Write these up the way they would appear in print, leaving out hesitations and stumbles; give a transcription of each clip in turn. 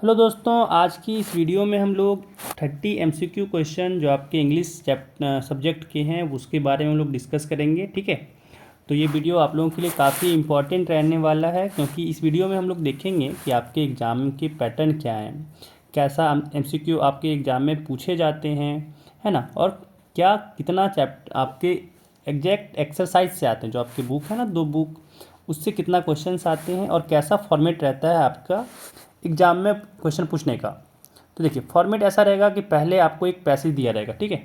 Hello दोस्तों, आज की इस वीडियो में हम लोग 30 एमसीक्यू क्वेश्चन जो आपके इंग्लिश सब्जेक्ट के हैं उसके बारे में हम लोग डिस्कस करेंगे। ठीक है, तो ये वीडियो आप लोगों के लिए काफ़ी इम्पॉर्टेंट रहने वाला है, क्योंकि इस वीडियो में हम लोग देखेंगे कि आपके एग्ज़ाम के पैटर्न क्या हैं, कैसा एमसीक्यू आपके एग्ज़ाम में पूछे जाते हैं, है ना, और क्या कितना चैप्टर आपके एग्जैक्ट एक्सरसाइज से आते हैं। जो आपकी बुक है ना, 2 बुक, उससे कितना क्वेश्चंस आते हैं और कैसा फॉर्मेट रहता है आपका एग्ज़ाम में क्वेश्चन पूछने का। तो देखिए, फॉर्मेट ऐसा रहेगा कि पहले आपको एक पैसेज दिया रहेगा। ठीक है,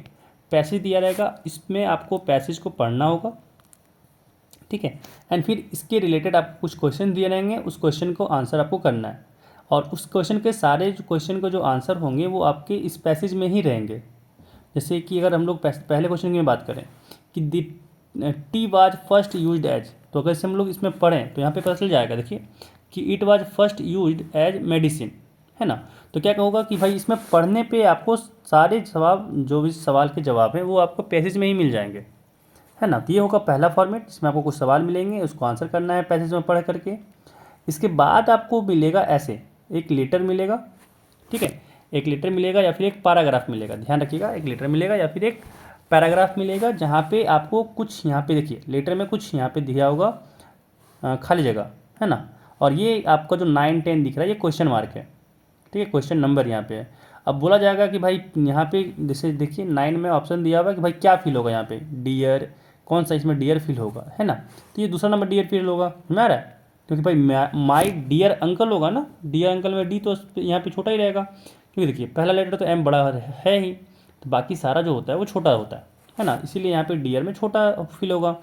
पैसेज दिया रहेगा, इसमें आपको पैसेज को पढ़ना होगा। ठीक है, एंड फिर इसके रिलेटेड आपको कुछ क्वेश्चन दिए रहेंगे, उस क्वेश्चन को आंसर आपको करना है, और उस क्वेश्चन के सारे जो क्वेश्चन को जो आंसर होंगे वो आपके इस पैसेज में ही रहेंगे। जैसे कि अगर हम लोग पहले क्वेश्चन की बात करें कि the tea was first used as, तो अगर से हम लोग इसमें पढ़ें तो यहाँ पे पता चल जाएगा। देखिए कि it was first used as medicine, है ना। तो क्या होगा कि भाई इसमें पढ़ने पे आपको सारे जवाब, जो भी सवाल के जवाब हैं वो आपको पैसेज में ही मिल जाएंगे, है ना। तो ये होगा पहला फॉर्मेट, जिसमें आपको कुछ सवाल मिलेंगे, उसको आंसर करना है पैसेज में पढ़ करके। इसके बाद आपको मिलेगा ऐसे एक लेटर मिलेगा। ठीक है, एक लेटर मिलेगा या फिर एक पैराग्राफ मिलेगा। ध्यान रखिएगा, एक लेटर मिलेगा या फिर एक पैराग्राफ मिलेगा, जहाँ पे आपको कुछ, यहाँ पे देखिए लेटर में कुछ यहाँ पे दिया होगा खाली जगह, है ना। और ये आपका जो 9, 10 दिख रहा है, ये क्वेश्चन मार्क है। ठीक है, क्वेश्चन नंबर यहाँ पे है। अब बोला जाएगा कि भाई यहाँ पे जैसे देखिए 9 में ऑप्शन दिया हुआ है कि भाई क्या फील होगा, यहाँ पे डियर, कौन सा इसमें डियर फील होगा, है ना। तो ये दूसरा नंबर डियर फील होगा, समझ आ रहा है, क्योंकि भाई माई डियर अंकल होगा ना, डियर अंकल में डी तो यहाँ पे छोटा ही रहेगा, क्योंकि देखिए पहला लेटर तो एम बड़ा है ही, तो बाकी सारा जो होता है वो छोटा होता है ना, इसीलिए यहाँ पे डियर में छोटा फील होगा।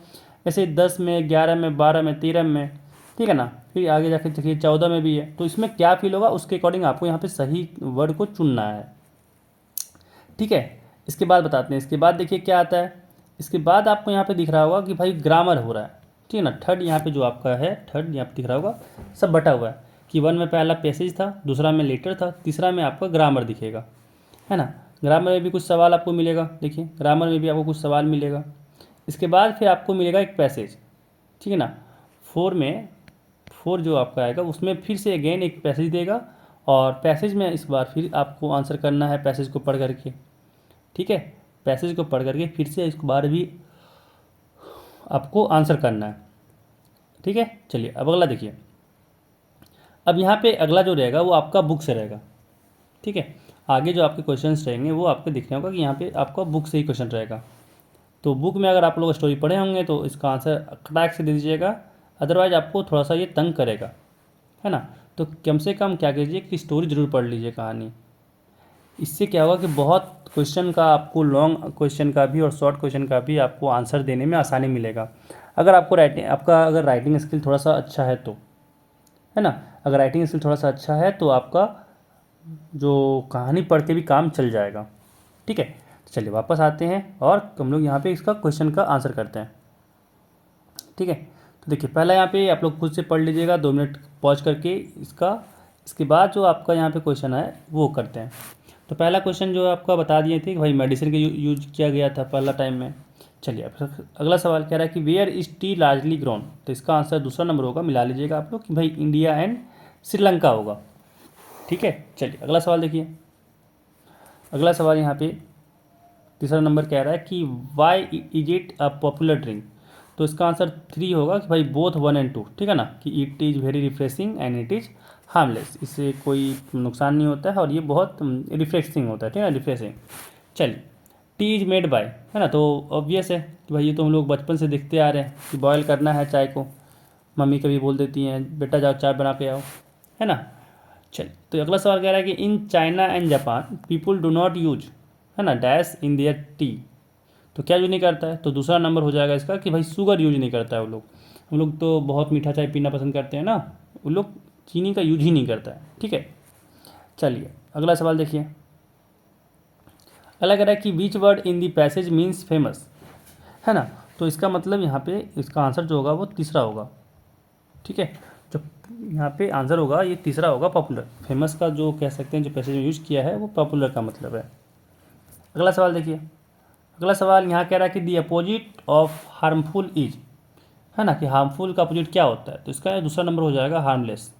जैसे 10 में, 11 में, 12 में, 13 में, ठीक है ना, फिर आगे जाके देखिए 14 में भी है, तो इसमें क्या फील होगा उसके अकॉर्डिंग आपको यहाँ पे सही वर्ड को चुनना है। ठीक है, इसके बाद बताते हैं, इसके बाद देखिए क्या आता है। इसके बाद आपको यहाँ पे दिख रहा होगा कि भाई ग्रामर हो रहा है। ठीक है ना, थर्ड यहाँ पे जो आपका है, थर्ड यहाँ पे दिख रहा होगा, सब बटा हुआ है कि 1 में पहला पैसेज था, दूसरा में लेटर था, तीसरा में आपका ग्रामर दिखेगा, है ना। ग्रामर में भी कुछ सवाल आपको मिलेगा, देखिए ग्रामर में भी आपको कुछ सवाल मिलेगा। इसके बाद फिर आपको मिलेगा एक पैसेज, ठीक है ना। 4 में, 4 जो आपका आएगा उसमें फिर से अगेन एक पैसेज देगा, और पैसेज में इस बार फिर आपको आंसर करना है पैसेज को पढ़ करके। ठीक है, पैसेज को पढ़ करके फिर से इस बार भी आपको आंसर करना है। ठीक है, चलिए अब अगला देखिए। अब यहाँ पे अगला जो रहेगा वो आपका बुक से रहेगा। ठीक है, आगे जो आपके क्वेश्चंस रहेंगे वो आपको दिखने होगा कि यहाँ पे आपका बुक से ही क्वेश्चन रहेगा। तो बुक में अगर आप लोग स्टोरी पढ़े होंगे तो इसका आंसर खटाक से दे दीजिएगा, अदरवाइज आपको थोड़ा सा ये तंग करेगा, है ना। तो कम से कम क्या कीजिए कि स्टोरी ज़रूर पढ़ लीजिए, कहानी। इससे क्या होगा कि बहुत क्वेश्चन का आपको, लॉन्ग क्वेश्चन का भी और शॉर्ट क्वेश्चन का भी आपको आंसर देने में आसानी मिलेगा। अगर आपको अगर राइटिंग स्किल थोड़ा सा अच्छा है तो, है ना, अगर राइटिंग स्किल थोड़ा सा अच्छा है तो आपका जो कहानी पढ़ के भी काम चल जाएगा। ठीक है, चलिए वापस आते हैं और हम लोग यहाँ पे इसका क्वेश्चन का आंसर करते हैं। ठीक है, तो देखिए पहला यहाँ पे आप लोग खुद से पढ़ लीजिएगा 2 मिनट पॉज करके इसका। इसके बाद जो आपका यहाँ पे क्वेश्चन है वो करते हैं। तो पहला क्वेश्चन जो आपका बता दिए थे कि भाई मेडिसिन के यूज किया गया था पहला टाइम में। चलिए अब अगला सवाल कह रहा है कि where is tea largely grown, तो इसका आंसर दूसरा नंबर होगा, मिला लीजिएगा आप लोग कि भाई इंडिया एंड श्रीलंका होगा। ठीक है, चलिए अगला सवाल देखिए। अगला सवाल यहाँ पे तीसरा नंबर कह रहा है कि why is it a popular drink, तो इसका आंसर 3 होगा कि भाई बोथ 1 and 2। ठीक है ना, कि it is very refreshing and it is harmless, इससे कोई नुकसान नहीं होता है और ये बहुत रिफ्रेशिंग होता है। ठीक है ना, रिफ्रेशिंग। चलिए, टी इज़ मेड बाय, है ना, तो ऑब्वियस है कि भाई ये तो हम लोग बचपन से देखते आ रहे हैं कि बॉयल करना है चाय को, मम्मी कभी बोल देती हैं बेटा जाओ चाय बना के आओ, है ना। चलिए, तो अगला सवाल कह रहा है कि in China and Japan people do not use, है ना, डैश इन देयर टी, तो क्या यूज नहीं करता है, तो दूसरा नंबर हो जाएगा इसका कि भाई शुगर यूज नहीं करता है वो लोग। हम लोग तो बहुत मीठा चाय पीना पसंद करते हैं ना, वो लोग चीनी का यूज ही नहीं करता है। ठीक है, चलिए अगला सवाल देखिए। अगला कह रहा है कि which word in the passage means famous, है ना, तो इसका मतलब यहाँ पे इसका आंसर जो होगा वो तीसरा होगा। ठीक है, जो यहाँ पे आंसर होगा ये तीसरा होगा, पॉपुलर। फेमस का जो कह सकते हैं जो पैसेज में यूज किया है वो पॉपुलर का मतलब है। अगला सवाल देखिए। अगला सवाल यहाँ कह रहा है कि the opposite of harmful is, है ना, कि हार्मफुल का अपोजिट क्या होता है, तो इसका दूसरा नंबर हो जाएगा हार्मलेस।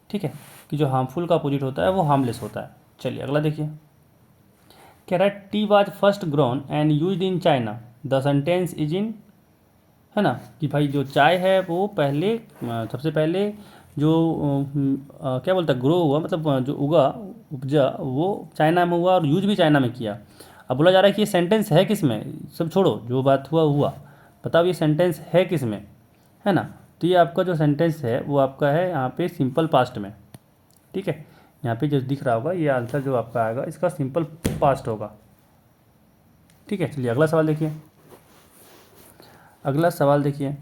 ठीक है, कि जो हार्मफुल का अपोजिट होता है वो हार्मलेस होता है। चलिए अगला देखिए, कह रहा है T was first grown and used in China, the sentence is in, है ना, कि भाई जो चाय है वो पहले सबसे पहले जो क्या बोलता है, ग्रो हुआ, मतलब जो उपजा वो चाइना में हुआ और यूज भी चाइना में किया। अब बोला जा रहा है कि ये सेंटेंस है किस में, सब छोड़ो, जो बात हुआ हुआ, बताओ ये सेंटेंस है किस में, है ना। तो ये आपका जो सेंटेंस है वो आपका है यहाँ पे सिंपल पास्ट में, ठीक है। यहाँ पे जो दिख रहा होगा ये आंसर जो आपका आएगा इसका सिंपल पास्ट होगा, ठीक है। चलिए अगला सवाल देखिए, अगला सवाल देखिए,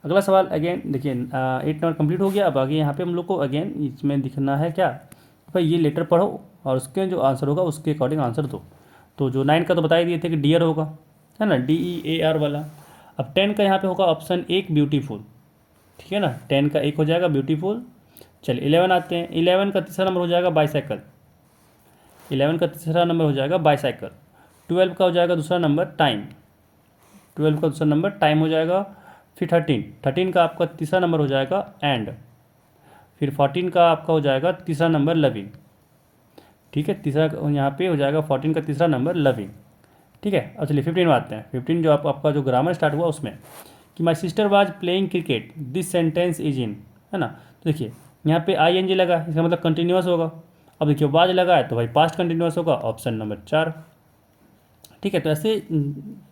अगला सवाल अगेन देखिए 8 नंबर कंप्लीट हो गया। अब आगे यहाँ पे हम लोग को अगेन इसमें दिखना है क्या, भाई ये लेटर पढ़ो और उसके जो आंसर होगा उसके अकॉर्डिंग आंसर दो। तो जो 9 का तो बता ही दिए थे कि डियर होगा, है ना, DEAR वाला। अब 10 का यहाँ पे होगा ऑप्शन 1 ब्यूटीफुल, ठीक है ना, 10 का 1 हो जाएगा ब्यूटीफुल। चलिए 11 आते हैं, 11 का तीसरा नंबर हो जाएगा बाईसाइकिल, 11 का तीसरा नंबर हो जाएगा बाईसाइकिल। 12 का हो जाएगा दूसरा नंबर टाइम, 12 का दूसरा नंबर टाइम हो जाएगा। फिर 13 का आपका तीसरा नंबर हो जाएगा एंड। फिर 14 का आपका हो जाएगा तीसरा नंबर लविंग, ठीक है, तीसरा यहाँ पे हो जाएगा 14 का तीसरा नंबर लविंग, ठीक है। अब चलिए 15 में आते हैं। 15 जो आपका जो ग्रामर स्टार्ट हुआ उसमें कि my sister was playing cricket, this sentence is in, है ना। तो देखिए यहाँ पे ING लगा है, इसका मतलब कंटिन्यूस होगा। अब देखिए वाज लगा है तो भाई पास्ट कंटिन्यूस होगा, ऑप्शन नंबर 4, ठीक है। तो ऐसे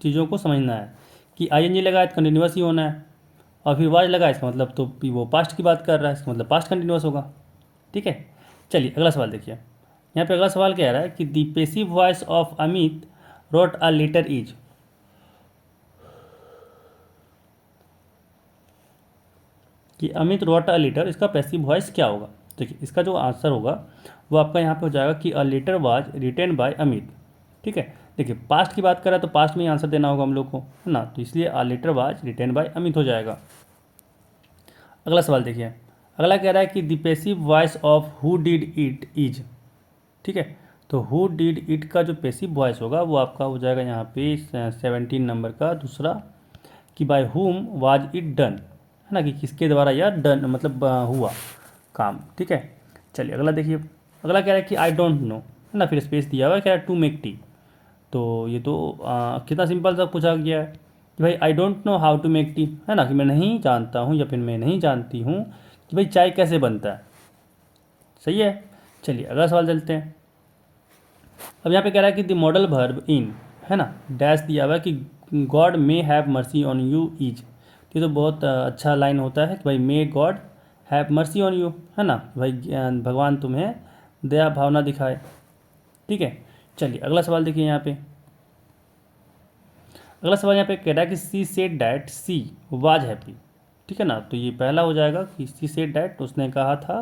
चीज़ों को समझना है कि ING लगा है तो कंटिन्यूस ही होना है, और फिर वाज लगा है इसका मतलब तो वो पास्ट की बात कर रहा है, इसका मतलब पास्ट कंटिन्यूस होगा, ठीक है। चलिए अगला सवाल देखिए, यहाँ पे अगला सवाल कह रहा है कि the passive voice of Amit wrote a letter is, कि अमित रोट अ लेटर, इसका पैसिव वॉइस क्या होगा। देखिए इसका जो आंसर होगा वो आपका यहाँ पे हो जाएगा कि a letter was written by Amit, ठीक है। देखिए पास्ट की बात कर रहा है तो पास्ट में ही आंसर देना होगा हम लोग को, है ना, तो इसलिए a letter was written by Amit हो जाएगा। अगला सवाल देखिए, अगला कह रहा है कि the passive voice of who did it is, ठीक है। तो हु डिड इट का जो पैसिव वॉइस होगा वो आपका हो जाएगा यहाँ पे 17 नंबर का दूसरा, कि by whom was it done, है ना, कि किसके द्वारा यह डन मतलब हुआ काम, ठीक है। चलिए अगला देखिए, अगला कह रहा है कि आई डोंट नो, है ना, फिर स्पेस दिया हुआ है, कह रहा है टू मेक टी। तो ये तो कितना सिंपल सा पूछा गया है कि भाई I don't know how to make tea, है ना, कि मैं नहीं जानता हूँ या फिर मैं नहीं जानती हूँ कि भाई चाय कैसे बनता है, सही है। चलिए अगला सवाल चलते हैं। अब यहाँ पे कह रहा है कि द मॉडल वर्ब इन, है ना, डैश दिया हुआ है कि God may have mercy on you is. ये तो बहुत अच्छा लाइन होता है कि भाई may God have mercy on you, है ना, भाई भगवान तुम्हें दया भावना दिखाए, ठीक है। चलिए अगला सवाल देखिए यहाँ पे, अगला सवाल यहाँ पे कह रहा है कि she said that she was happy, ठीक है ना। तो ये पहला हो जाएगा कि सी सेड डैट, उसने कहा था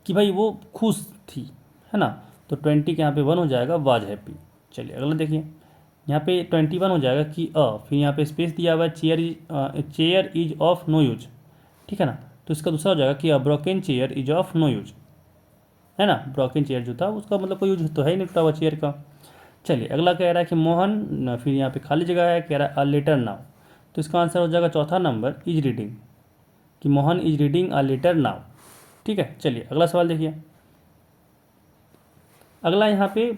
कि भाई वो खुश थी, है ना। तो 20 के यहाँ पे 1 हो जाएगा वाज हैप्पी। चलिए अगला देखिए, यहाँ पे 21 हो जाएगा कि फिर यहाँ पे स्पेस दिया हुआ है chair is of no use, ठीक है ना। तो इसका दूसरा हो जाएगा कि a broken chair is of no use, है ना, ब्रोकन चेयर जो था उसका मतलब कोई यूज तो है ही नहीं टूटा हुआ चेयर का। चलिए अगला कह रहा है कि मोहन, फिर यहाँ पे खाली जगह है, कह रहा है अ लेटर नाउ। तो इसका आंसर हो जाएगा चौथा नंबर इज रीडिंग, कि Mohan is reading a letter now, ठीक है। चलिए अगला सवाल देखिए, अगला यहाँ पे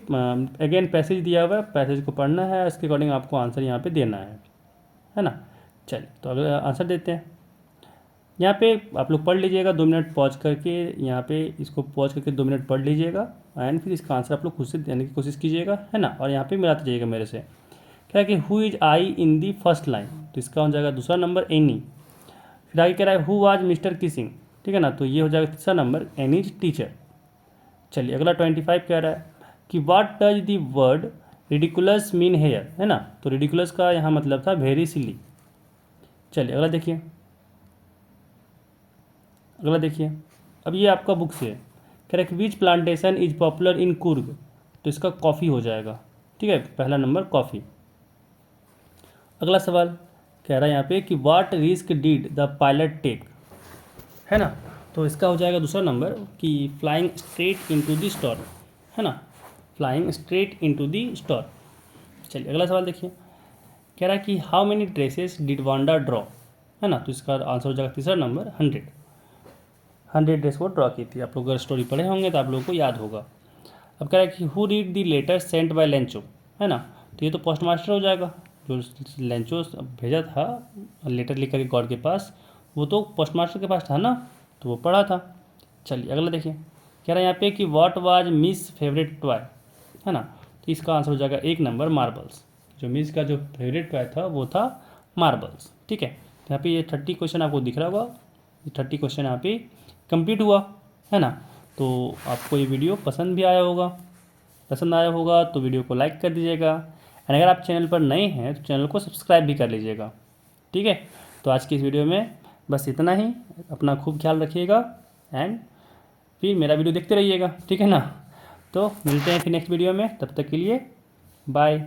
अगेन पैसेज दिया हुआ है, पैसेज को पढ़ना है, इसके अकॉर्डिंग आपको आंसर यहाँ पे देना है ना। चलिए तो अगला आंसर देते हैं। यहाँ पे आप लोग पढ़ लीजिएगा 2 मिनट पॉज करके, यहाँ पे इसको पॉज करके 2 मिनट पढ़ लीजिएगा एंड फिर इसका आंसर आप लोग खुद से देने की कोशिश कीजिएगा, है ना, और यहाँ पे मिलाते जाइएगा मेरे से। क्या है कि who is I in the first line, तो इसका हो जाएगा दूसरा नंबर एनी। फिर आगे कह रहा है हु वाज मिस्टर किसिंग, ठीक है ना, तो ये हो जाएगा तीसरा नंबर एनी इज टीचर। चलिए अगला 25 कह रहा है कि what does the word ridiculous mean here, है ना, तो रिडिकुलस का यहाँ मतलब था वेरी सिली। चलिए अगला देखिए, अगला देखिए, अब ये आपका बुक से है, कह रहा है कि which plantation is popular in Coorg, तो इसका कॉफ़ी हो जाएगा, ठीक है, पहला नंबर कॉफ़ी। अगला सवाल कह रहा है यहाँ पे कि what risk did the pilot take, है ना, तो इसका हो जाएगा दूसरा नंबर कि flying straight into the star, है ना, flying straight into the star. चलिए अगला सवाल देखिए, कह रहा है कि how many dresses did Wanda draw, है ना, तो इसका आंसर हो जाएगा तीसरा नंबर 100, 100 ड्रेस वो ड्रॉ की थी। आप लोग अगर स्टोरी पढ़े होंगे तो आप लोगों को याद होगा। अब कह रहा है कि who read the letter sent by Lencho, है ना, तो ये तो पोस्ट मास्टर हो जाएगा, जो लेंचो भेजा था लेटर लिख करके गॉड के पास, वो तो पोस्ट मास्टर के पास था ना, तो वो पढ़ा था। चलिए अगला देखिए, कह रहा है यहाँ पे कि what was miss favourite toy, है ना, तो इसका आंसर हो जाएगा 1 नंबर मार्बल्स। जो मिस का जो फेवरेट टॉय था वो था मार्बल्स। ठीक है, तो यहाँ पे ये 30 क्वेश्चन आपको दिख रहा होगा, ये 30 क्वेश्चन यहाँ पे कंप्लीट हुआ, है ना। तो आपको ये वीडियो पसंद आया होगा तो वीडियो को लाइक कर दीजिएगा, एंड अगर आप चैनल पर नए हैं तो चैनल को सब्सक्राइब भी कर लीजिएगा। ठीक है, तो आज की इस वीडियो में बस इतना ही। अपना खूब ख्याल रखिएगा एंड फिर मेरा वीडियो देखते रहिएगा, ठीक है ना। तो मिलते हैं फिर नेक्स्ट वीडियो में, तब तक के लिए बाय।